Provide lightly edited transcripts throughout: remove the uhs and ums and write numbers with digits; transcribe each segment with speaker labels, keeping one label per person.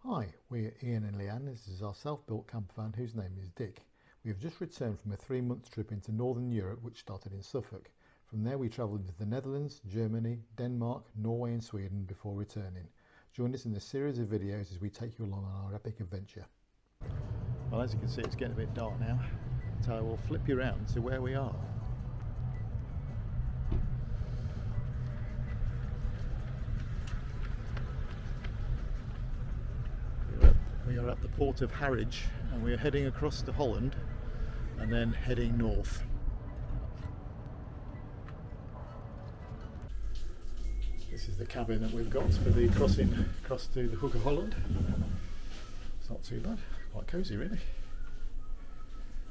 Speaker 1: Hi, we're Ian and Leanne. This is our self-built camper van whose name is Dick. We have just returned from a 3-month trip into Northern Europe which started in Suffolk. From there we travelled into the Netherlands, Germany, Denmark, Norway and Sweden before returning. Join us in this series of videos as we take you along on our epic adventure. Well, as you can see, it's getting a bit dark now, so I will flip you around to where we are. We are at the port of Harwich and we are heading across to Holland and then heading north. This is the cabin that we've got for the crossing across to the Hook of Holland. It's not too bad, quite cosy really.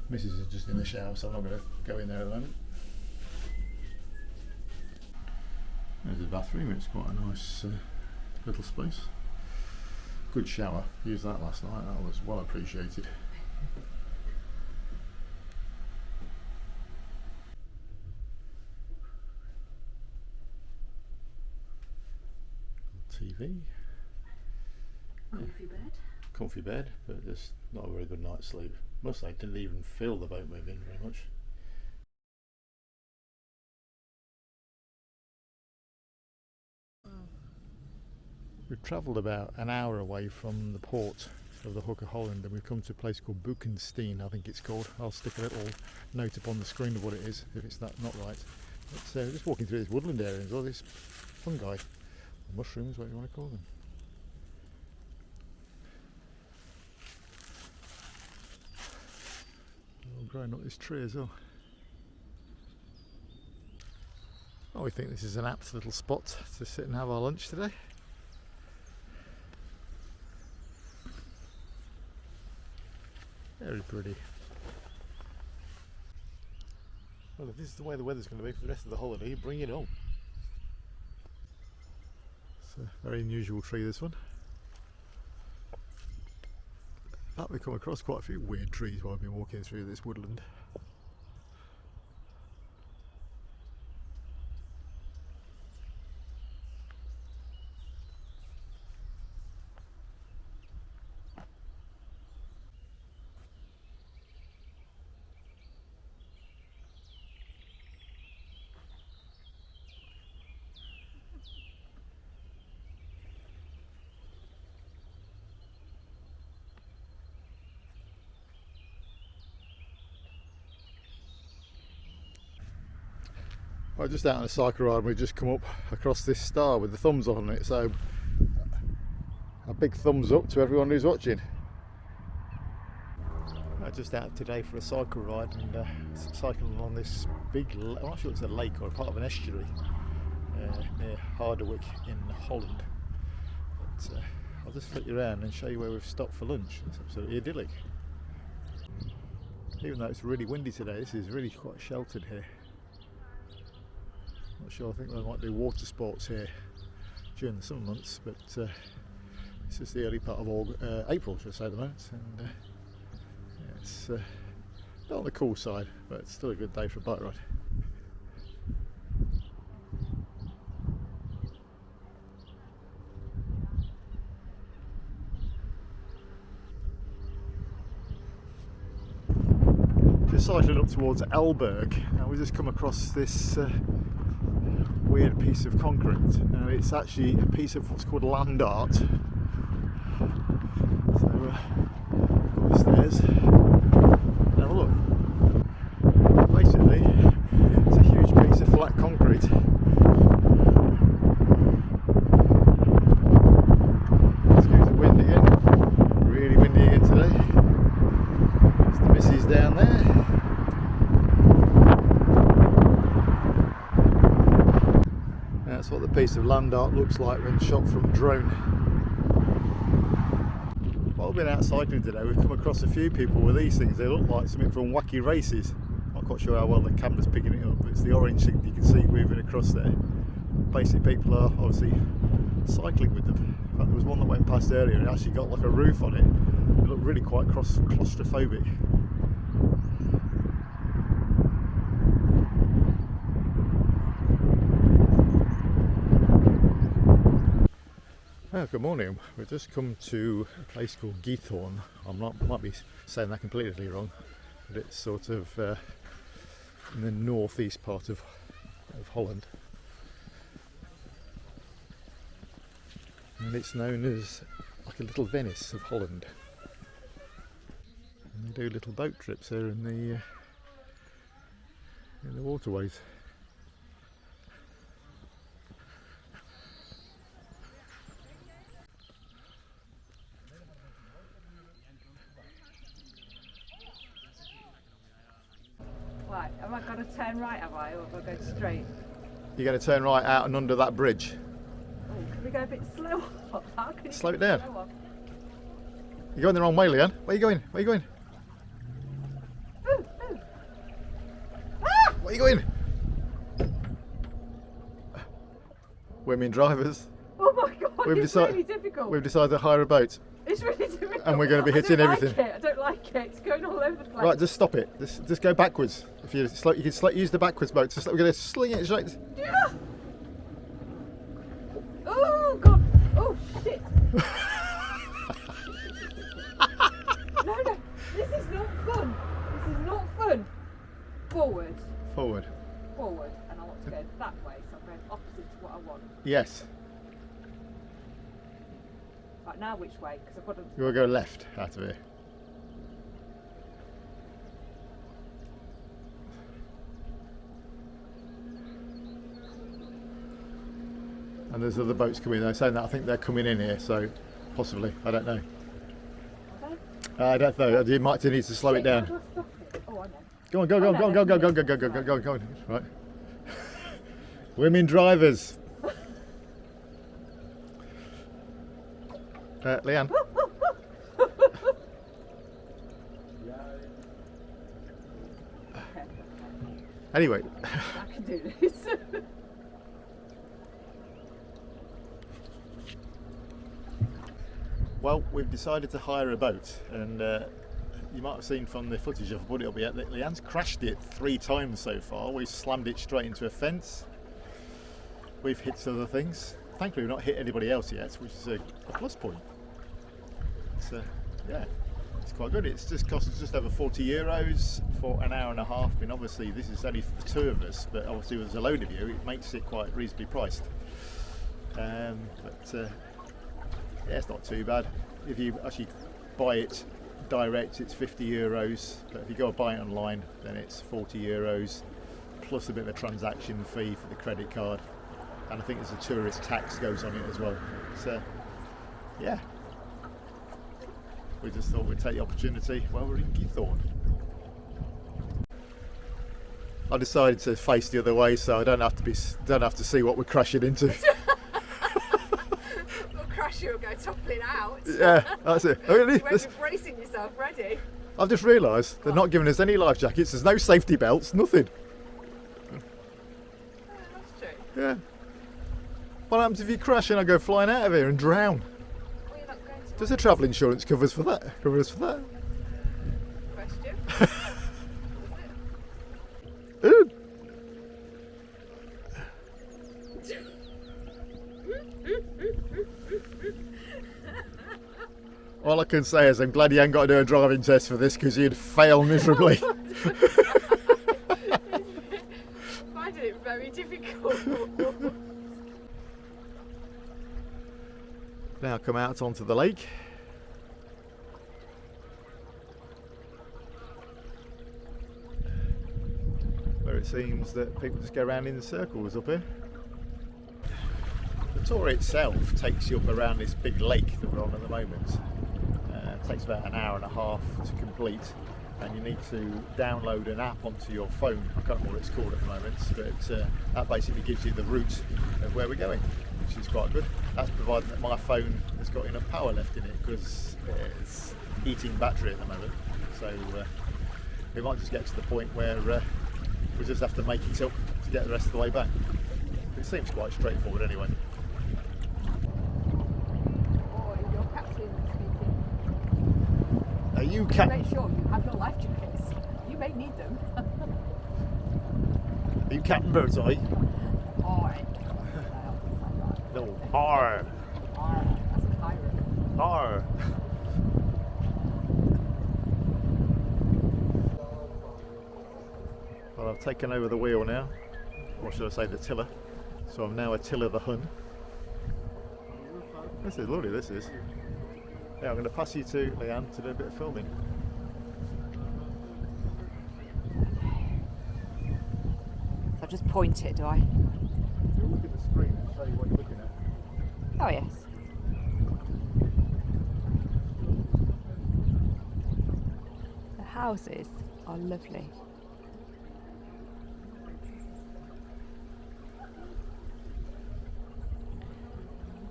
Speaker 1: Mrs is just in the shower, so I'm not going to go in there at the moment. There's the bathroom, it's quite a nice little space. Good shower, used that last night, that was well appreciated. TV.
Speaker 2: Comfy bed.
Speaker 1: Comfy bed, but just not a very good night's sleep. Must say, didn't even feel the boat moving very much. We've travelled about an hour away from the port of the Hook of Holland and we've come to a place called Buchenstein, I think it's called. I'll stick a little note up on the screen of what it is if it's not right. But just walking through this woodland area and all this fungi, or mushrooms, what you want to call them. All growing up this tree as well. Oh, we think this is an apt little spot to sit and have our lunch today. Very pretty. Well, if this is the way the weather's going to be for the rest of the holiday, bring it on. It's a very unusual tree, this one. In fact, we've come across quite a few weird trees while I've been walking through this woodland. Well, just out on a cycle ride and we've just come up across this star with the thumbs up on it, so a big thumbs up to everyone who's watching. Just out today for a cycle ride and cycling along this big, I'm not sure it's a lake or a part of an estuary near Harderwijk in Holland. But I'll just flip you around and show you where we've stopped for lunch. It's absolutely idyllic. Even though it's really windy today, this is really quite sheltered here. Not sure, I think they might do water sports here during the summer months, but this is the early part of April, should I say, at the moment, and yeah, it's not on the cool side, but it's still a good day for a bike ride. Just cycling up towards Elberg, and we just come across this weird piece of concrete, and it's actually a piece of what's called land art. So go upstairs and have a look. Basically, it's a huge piece of flat concrete. Excuse the wind again. Really windy again today. There's the missus down there. That's what the piece of land art looks like when shot from a drone. While we've been out cycling today, we've come across a few people with these things. They look like something from Wacky Races. Not quite sure how well the camera's picking it up, but it's the orange thing you can see moving across there. Basically, people are obviously cycling with them. In fact, there was one that went past earlier and it actually got like a roof on it. It looked really quite claustrophobic. Oh, good morning. We've just come to a place called Giethoorn. Might be saying that completely wrong, but it's sort of in the northeast part of Holland. And it's known as like a little Venice of Holland. And they do little boat trips there in the waterways.
Speaker 2: Right, have I got to turn right, have I, or have I go straight?
Speaker 1: You're going to turn right out and under that bridge.
Speaker 2: Oh, can we go a bit slower? How can you
Speaker 1: Slow
Speaker 2: go
Speaker 1: it down.
Speaker 2: slower?
Speaker 1: You're going the wrong way, Leanne. Where are you going? Where are you going?
Speaker 2: Ooh, ooh. Ah!
Speaker 1: Where are you going? Women drivers.
Speaker 2: Oh my god, it's really difficult.
Speaker 1: We've decided to hire a boat.
Speaker 2: It's really difficult.
Speaker 1: And we're going to be hitting everything.
Speaker 2: I don't like it. It's going all over the place.
Speaker 1: Right, just stop it. Just go backwards. If you can use the backwards boat. We're going to sling it straight.
Speaker 2: Yeah. Oh god. Oh shit. No. This is not fun. This is not fun. Forward.
Speaker 1: Forward.
Speaker 2: Forward. And I want to go that way, so I'm going opposite to what I want.
Speaker 1: Yes.
Speaker 2: Right, now which way? Because I've got to...
Speaker 1: You will go left out of here. And there's other boats coming. They're saying that I think they're coming in here, so possibly. I don't know. I don't know. You might need to slow it down.
Speaker 2: How do I stop it? Oh, I know.
Speaker 1: Go on. Right. Women drivers. Leanne. Anyway.
Speaker 2: I can do this.
Speaker 1: Well, we've decided to hire a boat, and you might have seen from the footage I've put it up yet that Leanne's crashed it 3 times so far. We've slammed it straight into a fence. We've hit other things. Thankfully, we've not hit anybody else yet, which is a plus point. Yeah, it's quite good. It's just cost us just over €40 for an hour and a half. I mean, obviously this is only for the 2 of us, but obviously there's a load of you, it makes it quite reasonably priced. Yeah, it's not too bad. If you actually buy it direct, it's €50, but if you go and buy it online, then it's €40 plus a bit of a transaction fee for the credit card, and I think there's a tourist tax goes on it as well. So yeah, we just thought we'd take the opportunity while we're in Giethoorn. I decided to face the other way so I don't have to see what we're crashing into.
Speaker 2: You'll go toppling out.
Speaker 1: Yeah, that's it.
Speaker 2: You're bracing yourself, ready.
Speaker 1: I've just realised they're not giving us any life jackets. There's no safety belts, nothing.
Speaker 2: That's true.
Speaker 1: Yeah. What happens if you crash and I go flying out of here and drown?
Speaker 2: Well, you're not going to.
Speaker 1: Does the travel insurance cover us for that?
Speaker 2: Question.
Speaker 1: Ooh. All I can say is I'm glad you ain't got to do a driving test for this, because you'd fail miserably.
Speaker 2: Finding it very difficult.
Speaker 1: Now come out onto the lake. Where it seems that people just go around in circles up here. The tour itself takes you up around this big lake that we're on at the moment. It takes about an hour and a half to complete, and you need to download an app onto your phone. I can't remember what it's called at the moment, but that basically gives you the route of where we're going, which is quite good. That's provided that my phone has got enough power left in it, because it's eating battery at the moment. So we might just get to the point where we just have to make it up to get the rest of the way back. It seems quite straightforward anyway. Are you
Speaker 2: Make sure you have your life jackets. You may need them.
Speaker 1: Are you Captain Birdseye?
Speaker 2: Alright.
Speaker 1: No. Arr.
Speaker 2: Alright.
Speaker 1: Arr. Well, I've taken over the wheel now, or should I say the tiller. So I'm now a tiller the Hun. This is lovely, this is. Yeah, I'm going to pass you to Leanne to do a bit of filming.
Speaker 2: So I just point it, do I?
Speaker 1: You'll look at the screen and show you what you're looking at.
Speaker 2: Oh yes. The houses are lovely.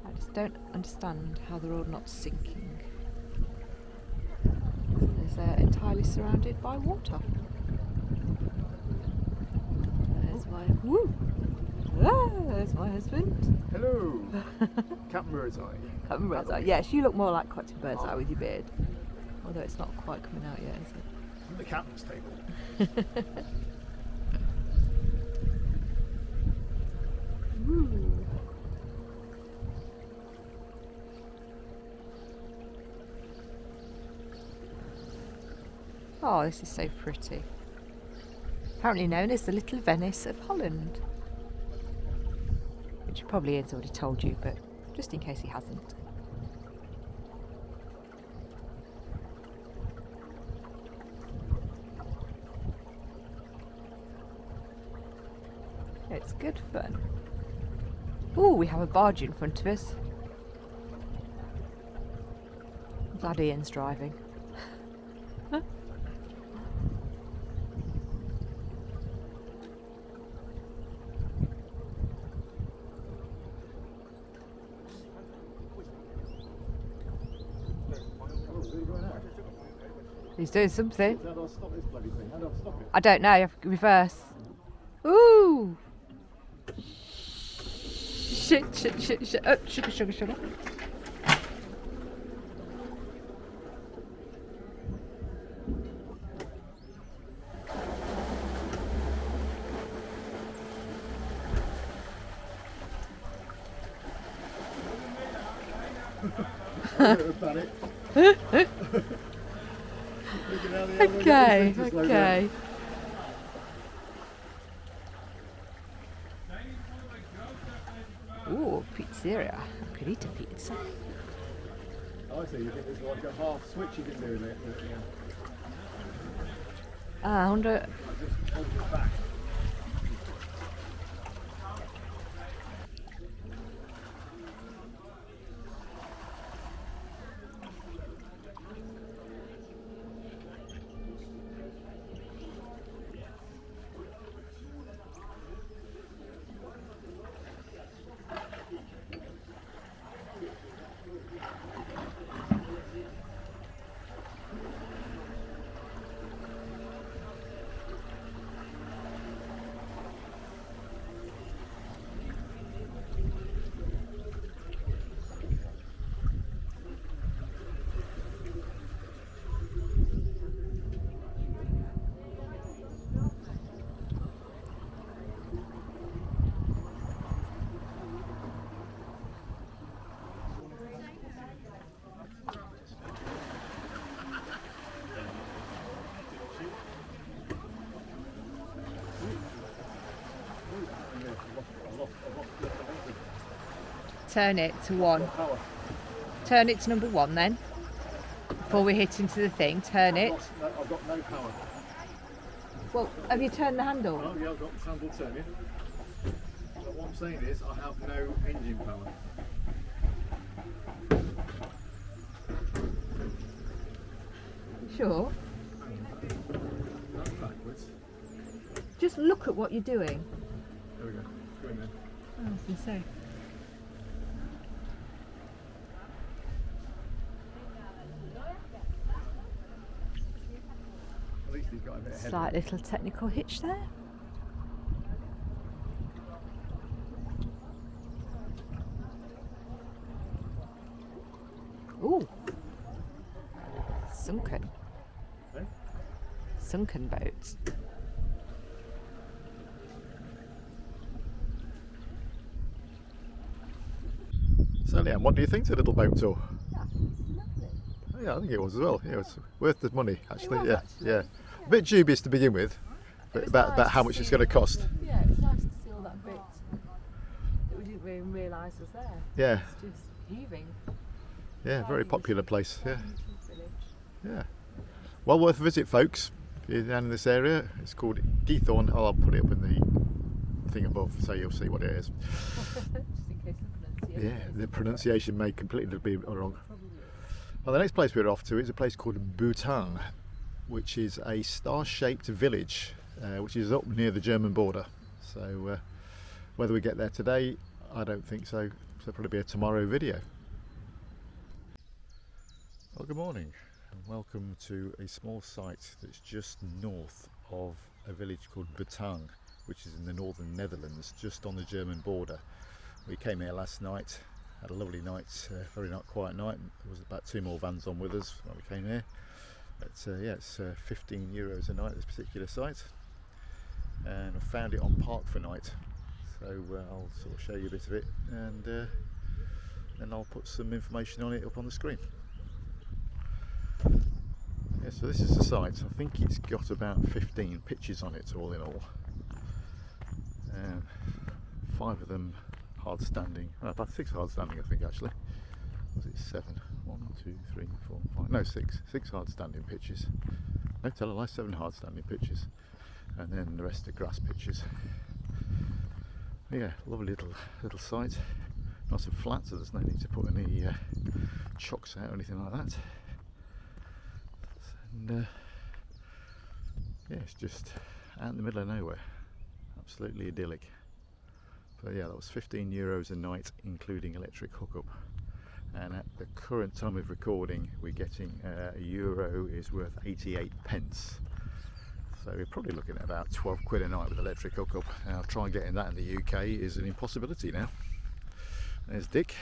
Speaker 2: I just don't understand how they're all not sinking. Because they're entirely surrounded by water. There's my there's my husband.
Speaker 1: Hello! Captain Birdseye.
Speaker 2: Captain Birdseye. Yes, you look more like Captain Birdseye with your beard. Although it's not quite coming out yet, is it?
Speaker 1: The captain's table.
Speaker 2: Ooh. Oh, this is so pretty. Apparently known as the Little Venice of Holland. Which probably Ian's already told you, but just in case he hasn't. It's good fun. Oh, we have a barge in front of us. I'm glad Ian's driving. He's doing something.
Speaker 1: How do I stop this bloody thing? How do I stop it?
Speaker 2: I don't know, you have to reverse. Ooh! Shit. Oh, sugar. Okay. Ooh, pizzeria. I could eat a pizza.
Speaker 1: I see, you think there's like a half switch you can do in it.
Speaker 2: I wonder.
Speaker 1: Just hold it back.
Speaker 2: Turn it to 1. Turn it to number 1 then. Before we hit into the thing, turn it.
Speaker 1: I've got no power.
Speaker 2: Well, have you turned the handle?
Speaker 1: Oh yeah, I've got the handle turning. But what I'm saying is I have no engine power.
Speaker 2: Sure.
Speaker 1: That's backwards.
Speaker 2: Just look at what you're doing.
Speaker 1: There we go. Go in there.
Speaker 2: I was going to say.
Speaker 1: At least he's got a bit of headroom.
Speaker 2: Slight little technical hitch there. Ooh. Sunken.
Speaker 1: Eh?
Speaker 2: Sunken boats.
Speaker 1: So Leanne, what do you think of the little boat tour?
Speaker 2: Yeah,
Speaker 1: Yeah, I think it was as well. Yeah, it was worth the money actually.
Speaker 2: was,
Speaker 1: Yeah,
Speaker 2: actually.
Speaker 1: yeah. A bit dubious to begin with, but
Speaker 2: was
Speaker 1: about
Speaker 2: nice
Speaker 1: how
Speaker 2: to
Speaker 1: much it's
Speaker 2: see-
Speaker 1: going to cost.
Speaker 2: Yeah, it was nice to see all that bit that we didn't even realise was there.
Speaker 1: Yeah,
Speaker 2: It's just heaving.
Speaker 1: yeah, very popular place. Yeah,
Speaker 2: Village.
Speaker 1: yeah. Well worth a visit, folks. If you're down in this area, it's called Giethoorn. I'll put it up in the thing above so you'll see what it is.
Speaker 2: Just in case the pronunciation.
Speaker 1: Yeah, the pronunciation may completely be wrong.
Speaker 2: Probably.
Speaker 1: Well, the next place we're off to is a place called Bhutan, which is a star-shaped village, which is up near the German border. So whether we get there today, I don't think so. So it'll probably be a tomorrow video. Well, good morning and welcome to a small site that's just north of a village called Bhutan, which is in the northern Netherlands, just on the German border. We came here last night, had a lovely night, very quiet night. There was about 2 more vans on with us when we came here. But yeah, it's €15 a night, this particular site. And I found it on Park for Night. So I'll sort of show you a bit of it, and then I'll put some information on it up on the screen. Yeah, so this is the site. I think it's got about 15 pitches on it all in all. 5 of them hard standing, about 6 hard standing I think actually. Was it 7? 1, 2, 3, 4, 5, no 6 hard standing pitches. No, tell a lie, 7 hard standing pitches, and then the rest are grass pitches. Yeah, lovely little site, nice and flat, so there's no need to put any chocks out or anything like that. And yeah, it's just out in the middle of nowhere, absolutely idyllic. But yeah, that was €15 a night, including electric hookup. And at the current time of recording, we're getting €1 is worth 88 pence. So we're probably looking at about 12 quid a night with electric hookup. Now, trying getting that in the UK is an impossibility now. There's Dick.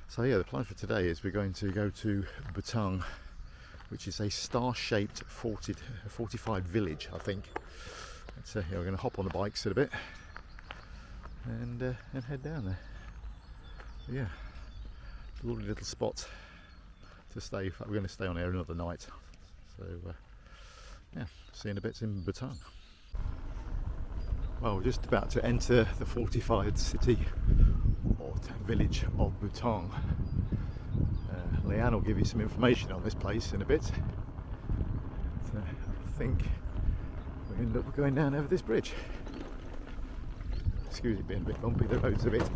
Speaker 1: So yeah, the plan for today is we're going to go to Bhutan, which is a star-shaped fortified village, I think. So yeah, we're going to hop on the bikes in a bit and head down there. But yeah, lovely little spot to stay. In fact, we're going to stay on here another night. So yeah, see you in a bit in Bhutan. Well, we're just about to enter the fortified city or village of Bhutan. Leanne will give you some information on this place in a bit. So I think we'll end up going down over this bridge. Excuse it being a bit bumpy, the road's a bit.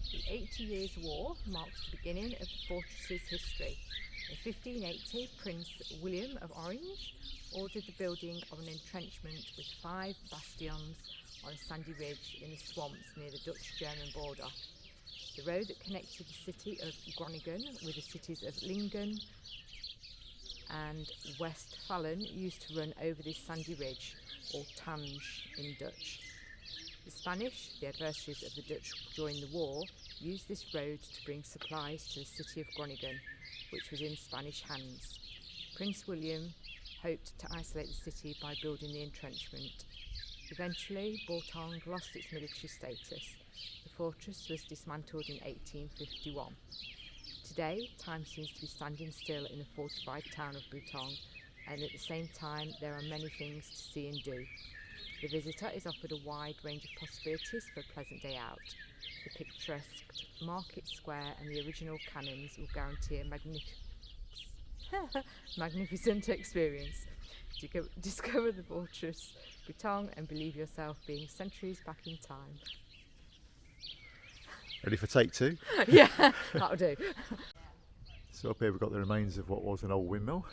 Speaker 2: The 80 Years' War marks the beginning of the fortress's history. In 1580, Prince William of Orange ordered the building of an entrenchment with 5 bastions on a sandy ridge in the swamps near the Dutch-German border. The road that connected the city of Groningen with the cities of Lingen and Westfalen used to run over this sandy ridge, or Tange in Dutch. The Spanish, the adversaries of the Dutch during the war, used this road to bring supplies to the city of Groningen, which was in Spanish hands. Prince William hoped to isolate the city by building the entrenchment. Eventually, Bhutan lost its military status. The fortress was dismantled in 1851. Today, time seems to be standing still in the fortified town of Bhutan, and at the same time, there are many things to see and do. The visitor is offered a wide range of possibilities for a pleasant day out. The picturesque market square and the original cannons will guarantee a magnificent experience. Discover the fortress, Bhutan, and believe yourself being centuries back in time.
Speaker 1: Ready for take 2?
Speaker 2: Yeah, that'll do.
Speaker 1: So up here we've got the remains of what was an old windmill.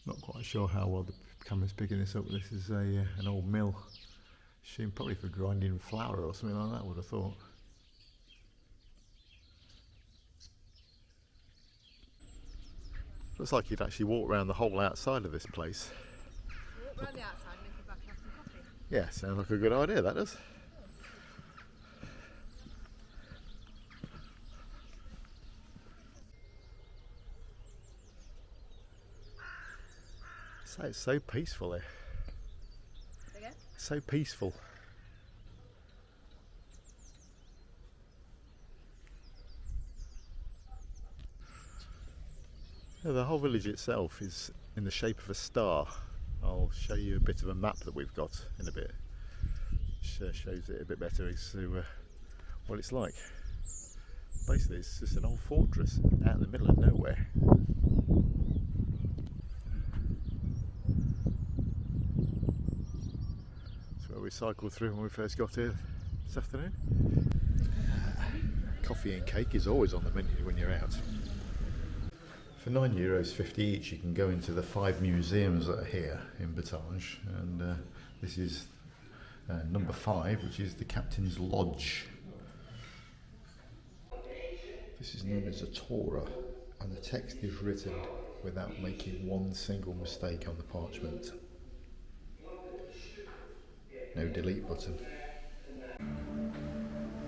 Speaker 1: Not quite sure how well the camera's picking this up. This is an old mill. Assumed probably for grinding flour or something like that, I would have thought. Looks like you'd actually walk around the whole outside of this place.
Speaker 2: Walk round the outside and then come back and have some coffee.
Speaker 1: Yeah, sounds like a good idea, that does. So it's so peaceful here.
Speaker 2: Again?
Speaker 1: So peaceful. Yeah, the whole village itself is in the shape of a star. I'll show you a bit of a map that we've got in a bit, which shows it a bit better as to what it's like. Basically, it's just an old fortress out in the middle of nowhere. That's where we cycled through when we first got here this afternoon. Coffee and cake is always on the menu when you're out. For €9.50 each, you can go into the 5 museums that are here in Batange, and this is number 5, which is the Captain's Lodge. This is known as a Torah, and the text is written without making one single mistake on the parchment. No delete button.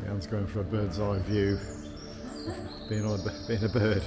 Speaker 1: Jan's going for a bird's eye view of being a bird.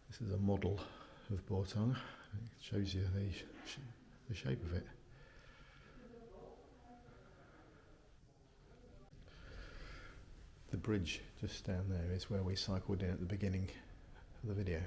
Speaker 1: This is a model of Bortong. It shows you the shape of it. The bridge just down there is where we cycled in at the beginning of the video.